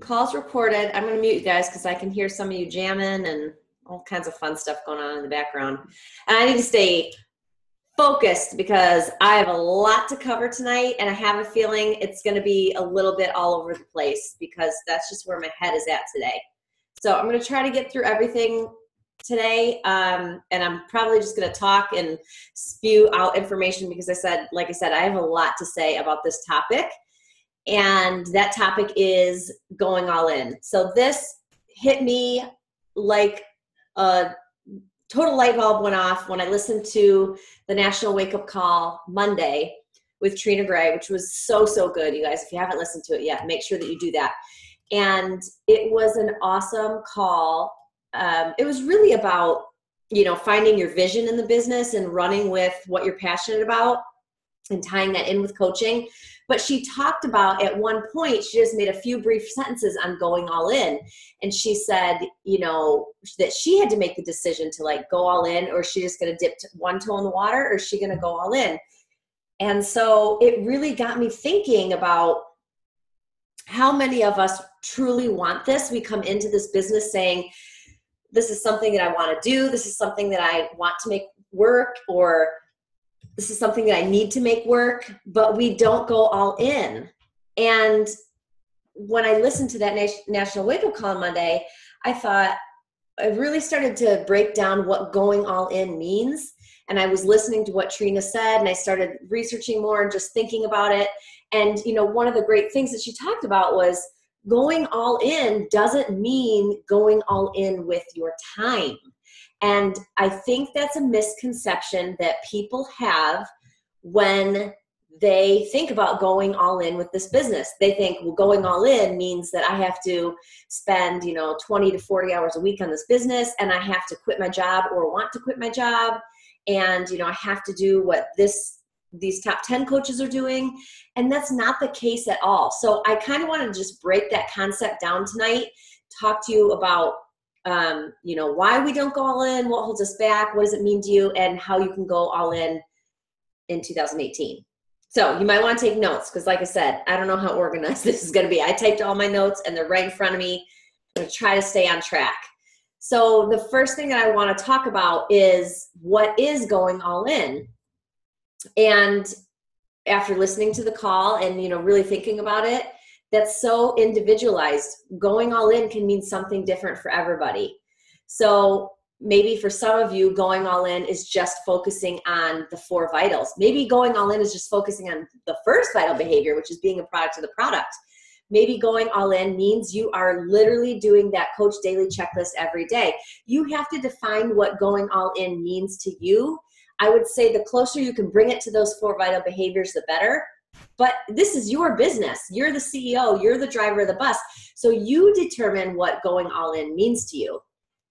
call's recorded. I'm going to mute you guys because I can hear some of you jamming and all kinds of fun stuff going on in the background. And I need to stay focused because I have a lot to cover tonight, and I have a feeling it's going to be a little bit all over the place because that's just where my head is at today. So I'm going to try to get through everything today, and I'm probably just going to talk and spew out information because like I said, I have a lot to say about this topic, and that topic is going all in. So this hit me like a total light bulb went off when I listened to the National Wake Up Call Monday with Trina Gray, which was so good, you guys. If you haven't listened to it yet, make sure that you do that. And it was an awesome call. It was really about, finding your vision in the business and running with what you're passionate about and tying that in with coaching. But she talked about, at one point, she just made a few brief sentences on going all in. And she said, that she had to make the decision to go all in, or is she just going to dip one toe in the water, or is she going to go all in? And so it really got me thinking about how many of us truly want this. We come into this business saying, this is something that I want to do. This is something that I want to make work, or this is something that I need to make work, but we don't go all in. And when I listened to that National Wake Up Call on Monday, I thought, I really started to break down what going all in means. And I was listening to what Trina said, and I started researching more and just thinking about it. And, one of the great things that she talked about was going all in doesn't mean going all in with your time. And I think that's a misconception that people have when they think about going all in with this business. They think, well, going all in means that I have to spend, 20 to 40 hours a week on this business, and I have to quit my job or want to quit my job. And, I have to do what these top 10 coaches are doing. And that's not the case at all. So I kind of want to just break that concept down tonight, talk to you about why we don't go all in, what holds us back, what does it mean to you, and how you can go all in 2018. So you might want to take notes because, like I said, I don't know how organized this is going to be. I typed all my notes and they're right in front of me. I'm going to try to stay on track. So the first thing that I want to talk about is what is going all in. And after listening to the call and, really thinking about it, that's so individualized. Going all in can mean something different for everybody. So maybe for some of you, going all in is just focusing on the 4 vitals. Maybe going all in is just focusing on the first vital behavior, which is being a product of the product. Maybe going all in means you are literally doing that Coach Daily checklist every day. You have to define what going all in means to you. I would say the closer you can bring it to those 4 vital behaviors, the better. But this is your business. You're the CEO. You're the driver of the bus. So you determine what going all in means to you.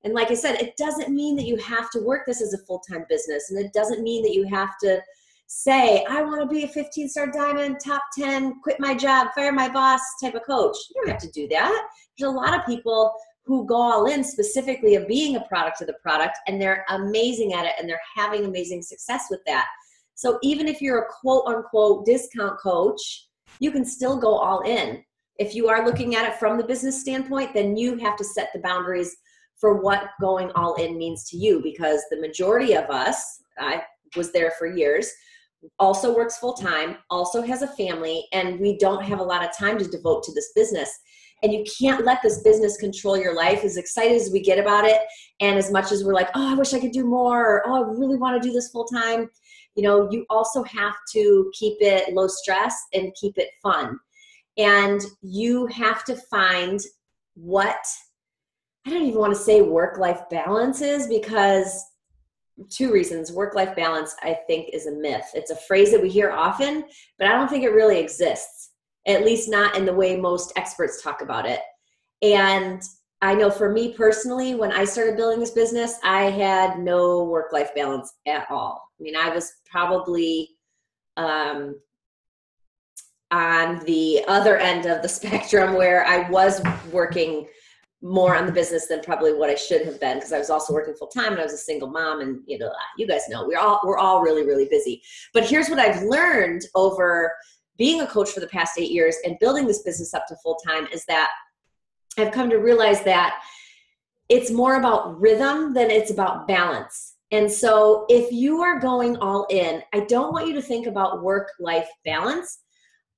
And like I said, it doesn't mean that you have to work this as a full-time business. And it doesn't mean that you have to say, I want to be a 15-star diamond, top 10, quit my job, fire my boss type of coach. You don't have to do that. There's a lot of people who go all in specifically of being a product of the product, and they're amazing at it, and they're having amazing success with that. So even if you're a quote-unquote discount coach, you can still go all in. If you are looking at it from the business standpoint, then you have to set the boundaries for what going all in means to you, because the majority of us, I was there for years, also works full-time, also has a family, and we don't have a lot of time to devote to this business. And you can't let this business control your life. As excited as we get about it, and as much as we're like, oh, I wish I could do more, or oh, I really want to do this full-time, you also have to keep it low stress and keep it fun. And you have to find what, I don't even want to say work-life balance is, because 2 reasons. Work-life balance, I think, is a myth. It's a phrase that we hear often, but I don't think it really exists, at least not in the way most experts talk about it. And I know for me personally, when I started building this business, I had no work-life balance at all. I mean, I was probably on the other end of the spectrum where I was working more on the business than probably what I should have been, because I was also working full time and I was a single mom, and you guys know we're all really, really busy. But here's what I've learned over being a coach for the past 8 years and building this business up to full time is that I've come to realize that it's more about rhythm than it's about balance. And so if you are going all in, I don't want you to think about work-life balance.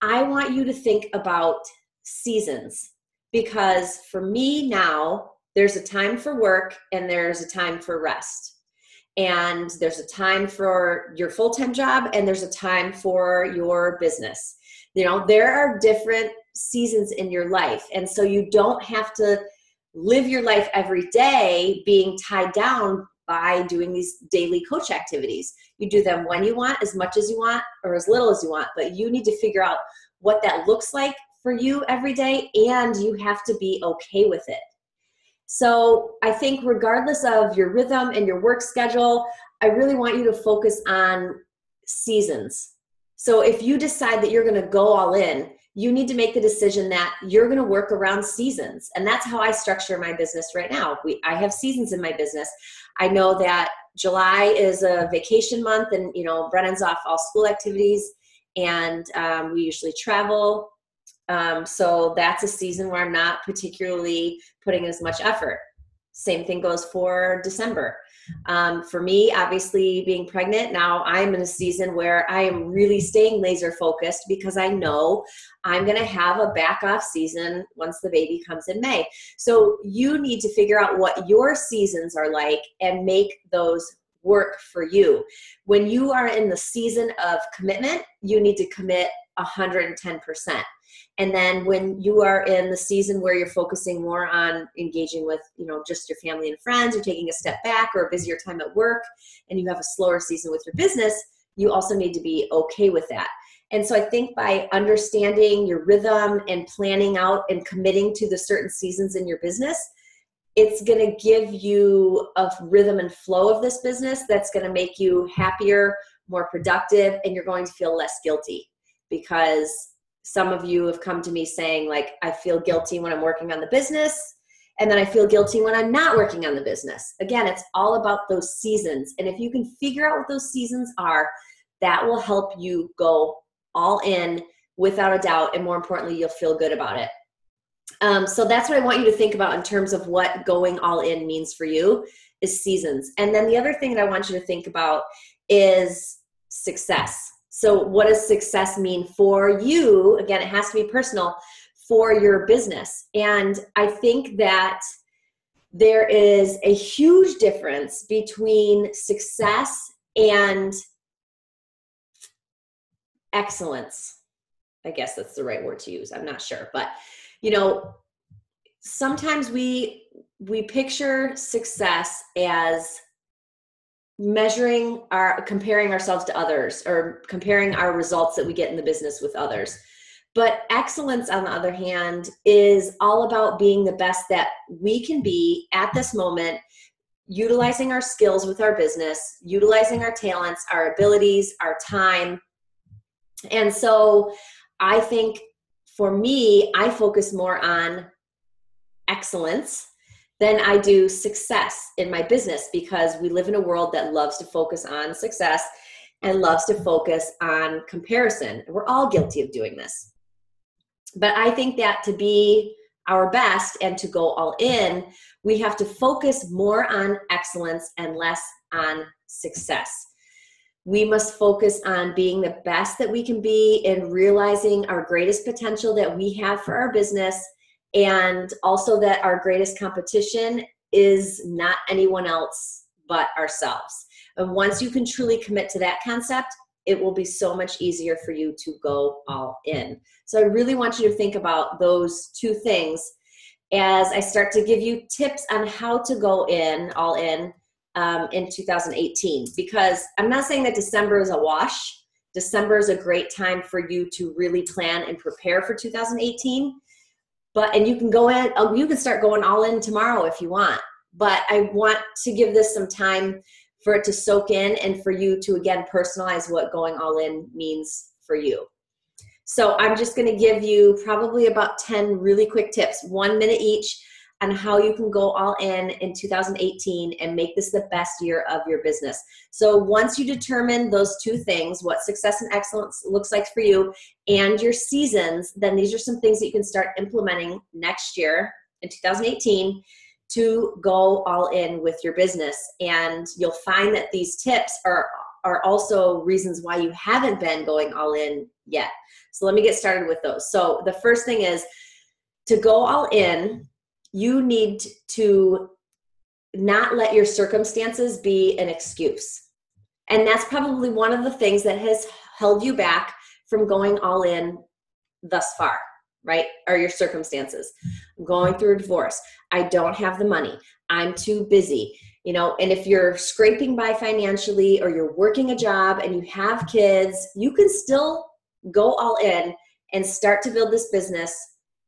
I want you to think about seasons, because for me now, there's a time for work and there's a time for rest. And there's a time for your full-time job and there's a time for your business. You know, there are different seasons in your life. And so you don't have to live your life every day being tied down by doing these daily coach activities. You do them when you want, as much as you want, or as little as you want, but you need to figure out what that looks like for you every day, and you have to be okay with it. So I think regardless of your rhythm and your work schedule, I really want you to focus on seasons. So if you decide that you're going to go all in, you need to make the decision that you're going to work around seasons. And that's how I structure my business right now. I have seasons in my business. I know that July is a vacation month, and Brennan's off all school activities, and we usually travel. So that's a season where I'm not particularly putting as much effort. Same thing goes for December. For me, obviously being pregnant, now I'm in a season where I am really staying laser focused, because I know I'm going to have a back off season once the baby comes in May. So you need to figure out what your seasons are like and make those work for you. When you are in the season of commitment, you need to commit 110%. And then when you are in the season where you're focusing more on engaging with, just your family and friends, or taking a step back, or a busier time at work, and you have a slower season with your business, you also need to be okay with that. And so I think by understanding your rhythm and planning out and committing to the certain seasons in your business, it's going to give you a rhythm and flow of this business that's going to make you happier, more productive, and you're going to feel less guilty. Because some of you have come to me saying, like, I feel guilty when I'm working on the business, and then I feel guilty when I'm not working on the business. Again, it's all about those seasons. And if you can figure out what those seasons are, that will help you go all in without a doubt. And more importantly, you'll feel good about it. So that's what I want you to think about in terms of what going all in means for you, is seasons. And then the other thing that I want you to think about is success. So what does success mean for you? Again, it has to be personal for your business. And I think that there is a huge difference between success and excellence. I guess that's the right word to use. I'm not sure. But, sometimes we picture success as comparing ourselves to others, or comparing our results that we get in the business with others. But excellence, on the other hand, is all about being the best that we can be at this moment, utilizing our skills with our business, utilizing our talents, our abilities, our time. And so I think for me, I focus more on excellence than I do success in my business, because we live in a world that loves to focus on success and loves to focus on comparison. We're all guilty of doing this. But I think that to be our best and to go all in, we have to focus more on excellence and less on success. We must focus on being the best that we can be and realizing our greatest potential that we have for our business, and also that our greatest competition is not anyone else but ourselves. And once you can truly commit to that concept, it will be so much easier for you to go all in. So I really want you to think about those two things as I start to give you tips on how to go all in 2018. Because I'm not saying that December is a wash. December is a great time for you to really plan and prepare for 2018. And you can go in, you can start going all in tomorrow if you want. But I want to give this some time for it to soak in, and for you to, again, personalize what going all in means for you. So I'm just going to give you probably about 10 really quick tips, 1 minute each, on how you can go all in 2018 and make this the best year of your business. So once you determine those two things, what success and excellence looks like for you and your seasons, then these are some things that you can start implementing next year in 2018 to go all in with your business. And you'll find that these tips are also reasons why you haven't been going all in yet. So let me get started with those. So the first thing is, to go all in, you need to not let your circumstances be an excuse. And that's probably one of the things that has held you back from going all in thus far, right? Are your circumstances. I'm going through a divorce. I don't have the money. I'm too busy. And if you're scraping by financially, or you're working a job and you have kids, you can still go all in and start to build this business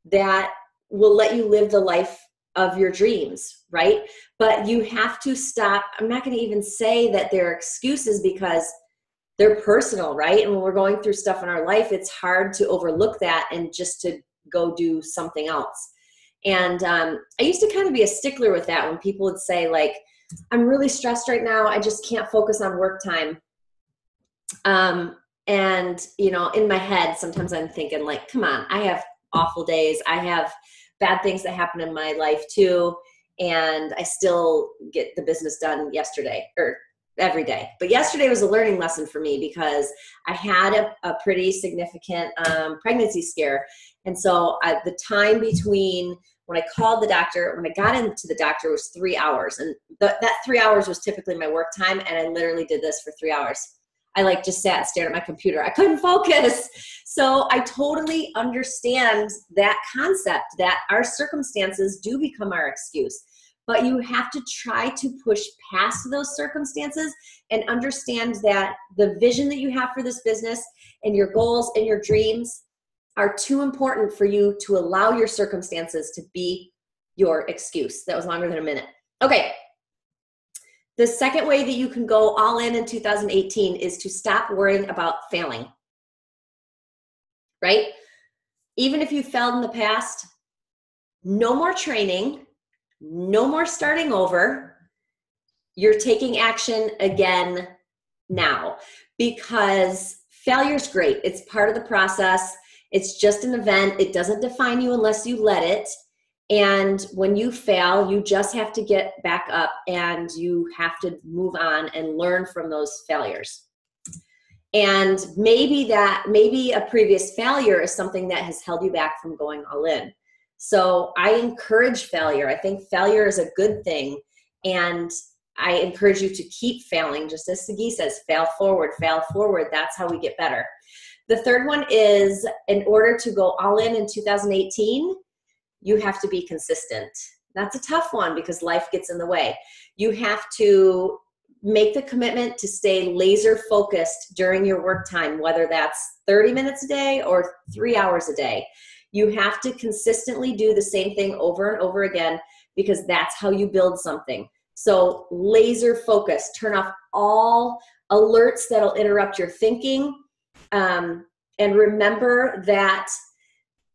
that will let you live the life of your dreams, right? But you have to stop. I'm not going to even say that they're excuses, because they're personal, right? And when we're going through stuff in our life, it's hard to overlook that and just to go do something else. And I used to kind of be a stickler with that when people would say, like, I'm really stressed right now, I just can't focus on work time. And, in my head, sometimes I'm thinking, like, come on, I have awful days. I have bad things that happen in my life too. And I still get the business done yesterday or every day. But yesterday was a learning lesson for me, because I had a pretty significant pregnancy scare. And so the time between when I called the doctor, when I got into the doctor, was 3 hours. And that 3 hours was typically my work time. And I literally did this for 3 hours. I just sat and stared at my computer. I couldn't focus. So I totally understand that concept, that our circumstances do become our excuse. But you have to try to push past those circumstances and understand that the vision that you have for this business and your goals and your dreams are too important for you to allow your circumstances to be your excuse. That was longer than a minute. Okay. The second way that you can go all in 2018 is to stop worrying about failing, right? Even if you failed in the past, no more training, no more starting over. You're taking action again now, because failure is great. It's part of the process. It's just an event. It doesn't define you unless you let it. And when you fail, you just have to get back up, and you have to move on and learn from those failures. And maybe a previous failure is something that has held you back from going all in. So I encourage failure. I think failure is a good thing. And I encourage you to keep failing. Just as Sagi says, fail forward, fail forward. That's how we get better. The third one is, in order to go all in 2018, you have to be consistent. That's a tough one, because life gets in the way. You have to make the commitment to stay laser focused during your work time, whether that's 30 minutes a day or 3 hours a day. You have to consistently do the same thing over and over again, because that's how you build something. So laser focus, turn off all alerts that'll interrupt your thinking. And remember that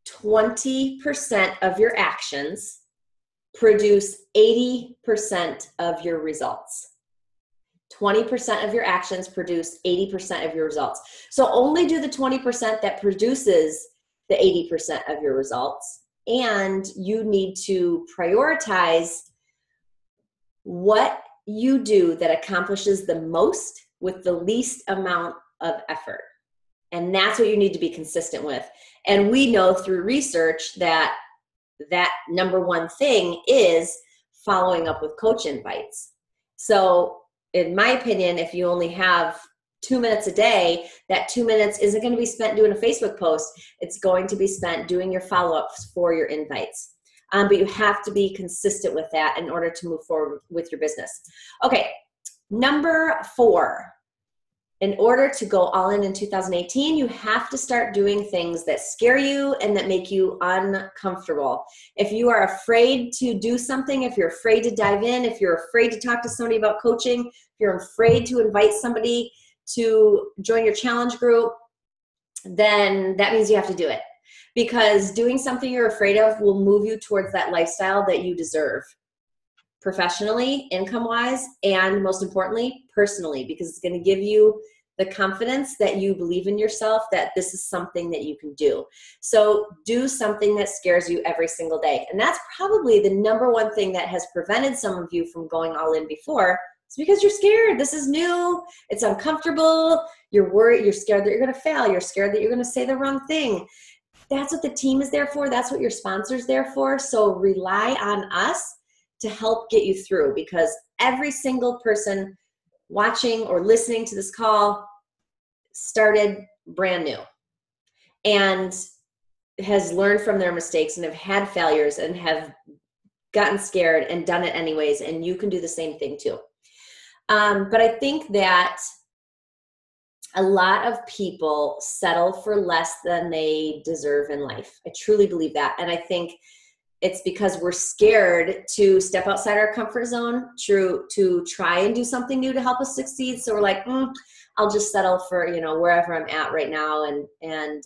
20% of your actions produce 80% of your results. 20% of your actions produce 80% of your results. So only do the 20% that produces the 80% of your results. And you need to prioritize what you do that accomplishes the most with the least amount of effort. And that's what you need to be consistent with. And we know through research that number one thing is following up with coach invites. So in my opinion, if you only have 2 minutes a day, that 2 minutes isn't going to be spent doing a Facebook post. It's going to be spent doing your follow-ups for your invites. But you have to be consistent with that in order to move forward with your business. Okay, number 4. In order to go all in 2018, you have to start doing things that scare you and that make you uncomfortable. If you are afraid to do something, if you're afraid to dive in, if you're afraid to talk to somebody about coaching, if you're afraid to invite somebody to join your challenge group, then that means you have to do it. Because doing something you're afraid of will move you towards that lifestyle that you deserve. Professionally, income-wise, and most importantly, personally, because it's going to give you the confidence that you believe in yourself, that this is something that you can do. So do something that scares you every single day. And that's probably the number one thing that has prevented some of you from going all in before. It's because you're scared. This is new. It's uncomfortable. You're worried. You're scared that you're going to fail. You're scared that you're going to say the wrong thing. That's what the team is there for. That's what your sponsor's there for. So rely on us to help get you through, because every single person watching or listening to this call started brand new and has learned from their mistakes and have had failures and have gotten scared and done it anyways. And you can do the same thing too. But I think that a lot of people settle for less than they deserve in life. I truly believe that. And I think it's because we're scared to step outside our comfort zone, to try and do something new to help us succeed. So we're like, I'll just settle for, wherever I'm at right now. And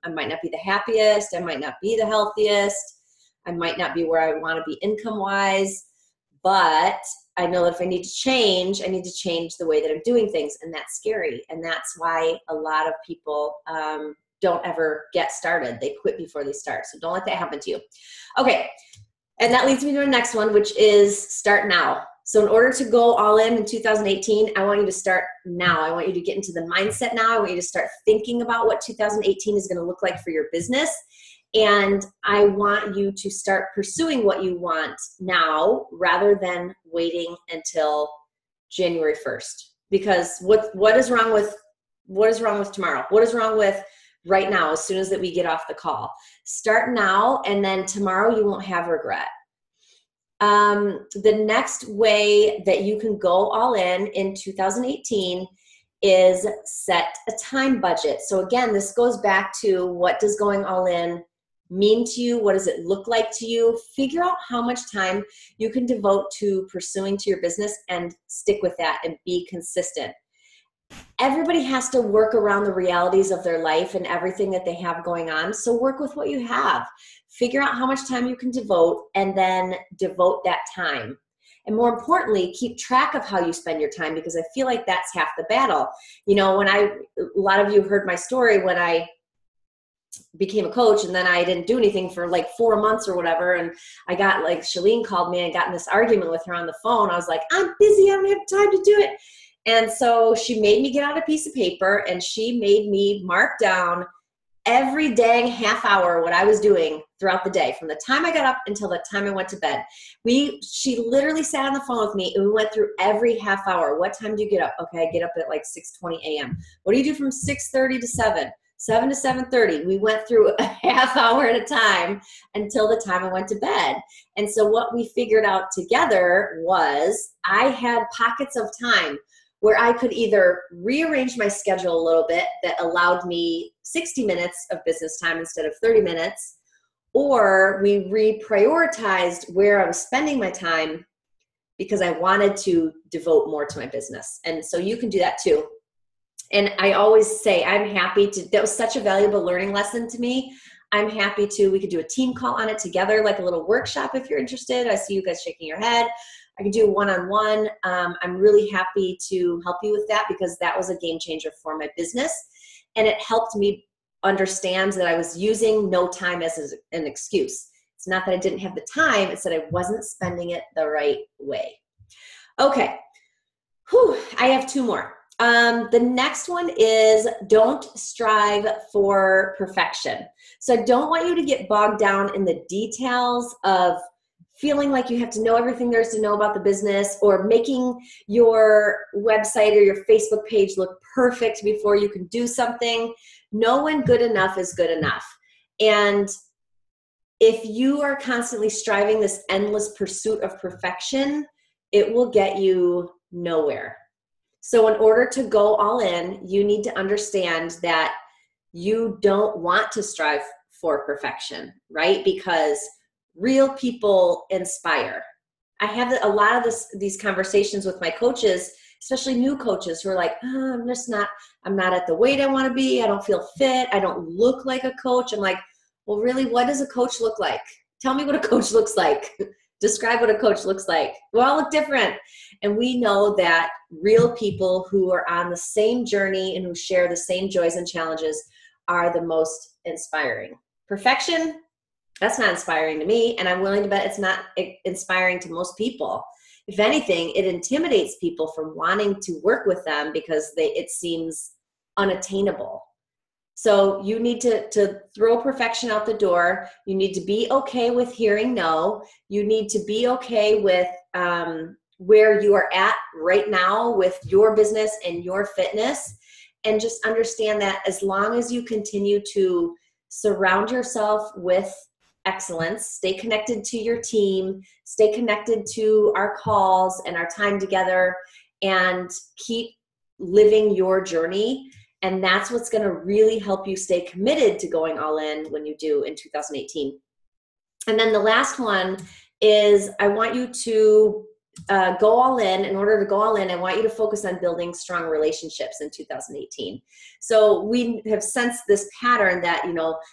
I might not be the happiest. I might not be the healthiest. I might not be where I want to be income wise, but I know that if I need to change the way that I'm doing things. And that's scary. And that's why a lot of people, don't ever get started. They quit before they start. So don't let that happen to you. Okay. And that leads me to the next one, which is start now. So in order to go all in 2018, I want you to start now. I want you to get into the mindset now. I want you to start thinking about what 2018 is going to look like for your business. And I want you to start pursuing what you want now rather than waiting until January 1st. Because what is wrong with tomorrow? What is wrong with right now, as soon as that we get off the call? Start now, and then tomorrow you won't have regret. The next way that you can go all in 2018 is set a time budget. So again, this goes back to, what does going all in mean to you? What does it look like to you? Figure out how much time you can devote to pursuing to your business and stick with that and be consistent. Everybody has to work around the realities of their life and everything that they have going on. So work with what you have. Figure out how much time you can devote, and then devote that time. And more importantly, keep track of how you spend your time, because I feel like that's half the battle. A lot of you heard my story when I became a coach, and then I didn't do anything for like 4 months or whatever. And I got Shalene called me and got in this argument with her on the phone. I was like, I'm busy. I don't have time to do it. And so she made me get out a piece of paper, and she made me mark down every dang half hour what I was doing throughout the day, from the time I got up until the time I went to bed. She literally sat on the phone with me, and we went through every half hour. What time do you get up? Okay, I get up at 6:20 a.m. What do you do from 6:30 to 7? 7 to 7:30. We went through a half hour at a time until the time I went to bed. And so what we figured out together was, I had pockets of time where I could either rearrange my schedule a little bit that allowed me 60 minutes of business time instead of 30 minutes, or we reprioritized where I was spending my time because I wanted to devote more to my business. And so you can do that too. And I always say, I'm happy to, that was such a valuable learning lesson to me. I'm happy to, we could do a team call on it together, like a little workshop if you're interested. I see you guys shaking your head. I could do one-on-one. I'm really happy to help you with that, because that was a game changer for my business. And it helped me understand that I was using no time as an excuse. It's not that I didn't have the time. It's that I wasn't spending it the right way. Okay. I have 2 more. The next one is, don't strive for perfection. So I don't want you to get bogged down in the details of feeling like you have to know everything there is to know about the business, or making your website or your Facebook page look perfect before you can do something. Know when good enough is good enough. And if you are constantly striving this endless pursuit of perfection, it will get you nowhere. So in order to go all in, you need to understand that you don't want to strive for perfection, right? Because real people inspire. I have a lot of these conversations with my coaches, especially new coaches, who are like, I'm not at the weight I want to be. I don't feel fit. I don't look like a coach. I'm like, well, really, what does a coach look like? Tell me what a coach looks like. describe what a coach looks like. We all look different. And we know that real people who are on the same journey and who share the same joys and challenges are the most inspiring. Perfection, that's not inspiring to me. And I'm willing to bet it's not inspiring to most people. If anything, it intimidates people from wanting to work with them because it seems unattainable. So you need to throw perfection out the door. You need to be okay with hearing no. You need to be okay with where you are at right now with your business and your fitness. And just understand that as long as you continue to surround yourself with excellence, stay connected to your team, stay connected to our calls and our time together, and keep living your journey. And that's what's going to really help you stay committed to going all in when you do in 2018. And then the last one is I want you to go all in. In order to go all in, I want you to focus on building strong relationships in 2018. So we have sensed this pattern that,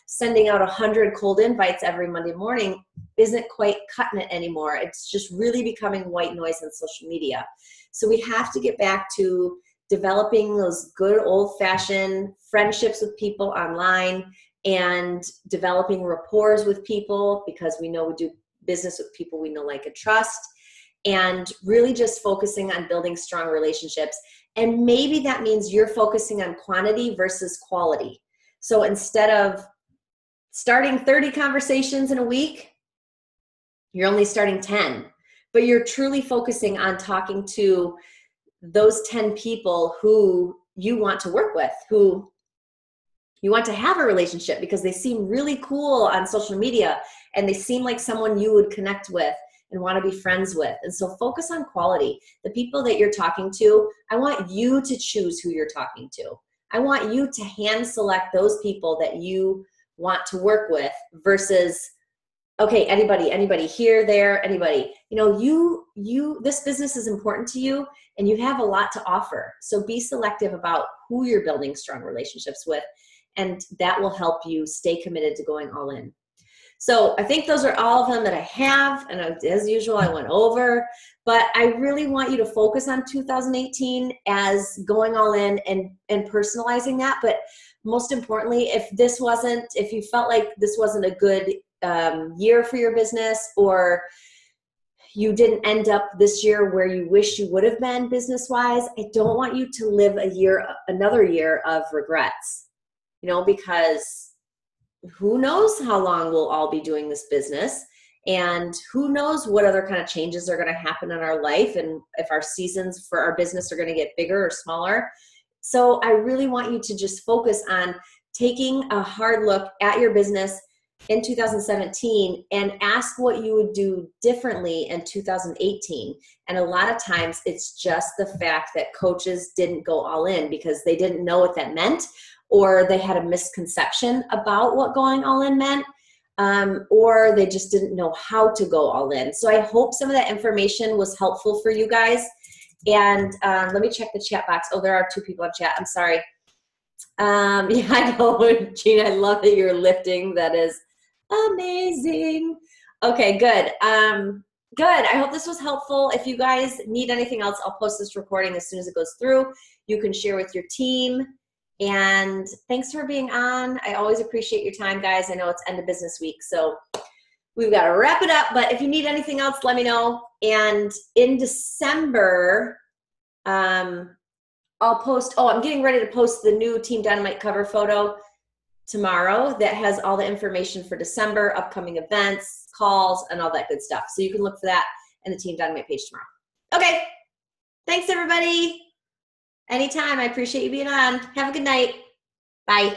sending out 100 cold invites every Monday morning isn't quite cutting it anymore. It's just really becoming white noise on social media. So we have to get back to developing those good old-fashioned friendships with people online and developing rapport with people, because we know we do business with people we know, like, and trust, and really just focusing on building strong relationships. And maybe that means you're focusing on quantity versus quality. So instead of starting 30 conversations in a week, you're only starting 10, but you're truly focusing on talking to those 10 people who you want to work with, who you want to have a relationship because they seem really cool on social media and they seem like someone you would connect with and want to be friends with. And so focus on quality. The people that you're talking to, I want you to choose who you're talking to. I want you to hand select those people that you want to work with versus, okay, anybody here, there, anybody. This business is important to you and you have a lot to offer. So be selective about who you're building strong relationships with, and that will help you stay committed to going all in. So I think those are all of them that I have. And as usual, I went over, but I really want you to focus on 2018 as going all in and personalizing that. But most importantly, if you felt like this wasn't a good year for your business, or you didn't end up this year where you wish you would have been business-wise, I don't want you to live another year of regrets, because who knows how long we'll all be doing this business, and who knows what other kind of changes are going to happen in our life, and if our seasons for our business are going to get bigger or smaller. So I really want you to just focus on taking a hard look at your business in 2017 and ask what you would do differently in 2018. And a lot of times it's just the fact that coaches didn't go all in because they didn't know what that meant, or they had a misconception about what going all in meant, or they just didn't know how to go all in. So I hope some of that information was helpful for you guys. And let me check the chat box. Oh, there are 2 people on chat. I'm sorry. Yeah, I know, Gina, I love that you're lifting. That is amazing. Okay, good. Good. I hope this was helpful. If you guys need anything else, I'll post this recording as soon as it goes through. You can share with your team. And thanks for being on. I always appreciate your time, guys. I know it's end of business week, so we've got to wrap it up. But if you need anything else, let me know. And in December, I'll post, I'm getting ready to post the new Team Dynamite cover photo tomorrow that has all the information for December, upcoming events, calls, and all that good stuff. So you can look for that in the Team Dynamite page tomorrow. Okay. Thanks, everybody. Anytime. I appreciate you being on. Have a good night. Bye.